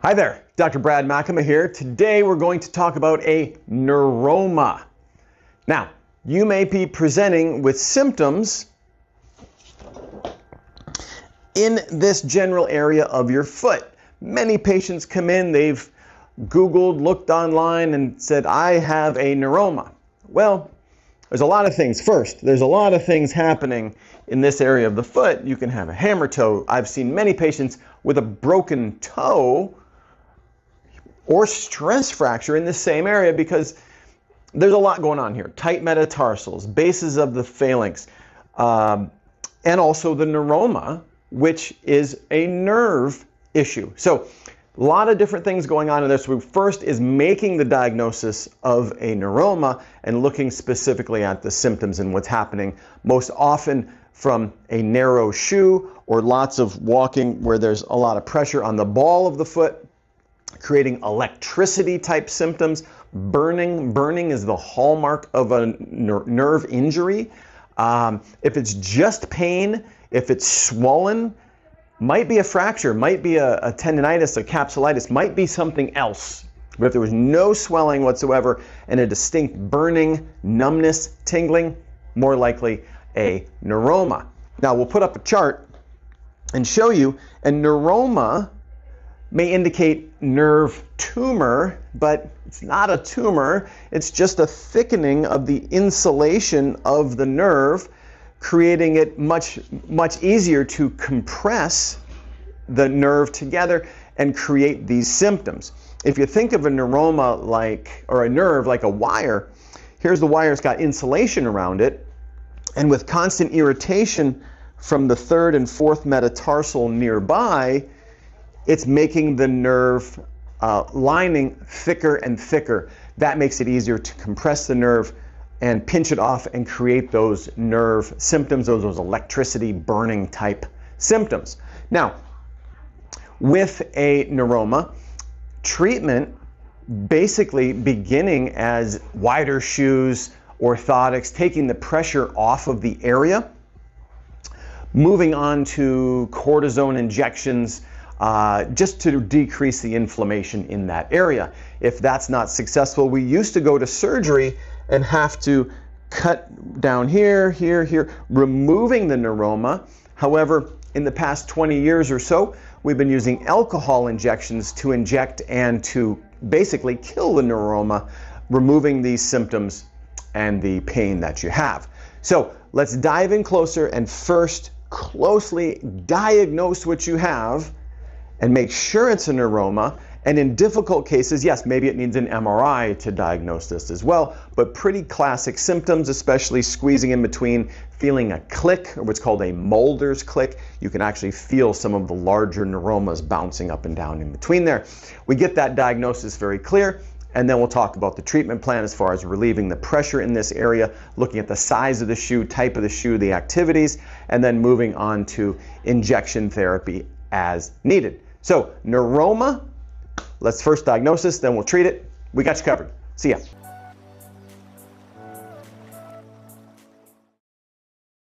Hi there, Dr. Brad Makama here. Today we're going to talk about a neuroma. Now, you may be presenting with symptoms in this general area of your foot. Many patients come in, they've Googled, looked online, and said, I have a neuroma. Well, there's a lot of things. First, there's a lot of things happening in this area of the foot. You can have a hammer toe. I've seen many patients with a broken toe or stress fracture in the same area because there's a lot going on here. Tight metatarsals, bases of the phalanx, and also the neuroma, which is a nerve issue. So a lot of different things going on in this. First is making the diagnosis of a neuroma and looking specifically at the symptoms and what's happening, most often from a narrow shoe or lots of walking where there's a lot of pressure on the ball of the foot, creating electricity type symptoms. Burning is the hallmark of a nerve injury. If it's just pain, if it's swollen, might be a fracture, might be a tendonitis, a capsulitis, might be something else. But if there was no swelling whatsoever and a distinct burning, numbness, tingling, more likely a neuroma. Now we'll put up a chart and show you a neuroma may indicate nerve tumor, but it's not a tumor. It's just a thickening of the insulation of the nerve, creating it much easier to compress the nerve together and create these symptoms. If you think of a neuroma or a nerve like a wire, here's the wire, it's got insulation around it, and with constant irritation from the third and fourth metatarsal nearby, it's making the nerve lining thicker and thicker. That makes it easier to compress the nerve and pinch it off and create those nerve symptoms, those electricity burning type symptoms. Now, with a neuroma, treatment basically beginning as wider shoes, orthotics, taking the pressure off of the area, moving on to cortisone injections, just to decrease the inflammation in that area. If that's not successful, we used to go to surgery and have to cut down here, removing the neuroma. However, in the past 20 years or so, we've been using alcohol injections to inject and to basically kill the neuroma, removing these symptoms and the pain that you have. So let's dive in closer and first closely diagnose what you have and make sure it's a neuroma. And in difficult cases, yes, maybe it needs an MRI to diagnose this as well, but pretty classic symptoms, especially squeezing in between, feeling a click, or what's called a Mulder's click. You can actually feel some of the larger neuromas bouncing up and down in between there. We get that diagnosis very clear, and then we'll talk about the treatment plan as far as relieving the pressure in this area, looking at the size of the shoe, type of the shoe, the activities, and then moving on to injection therapy as needed. So neuroma, let's first diagnose this, then we'll treat it. We got you covered. See ya.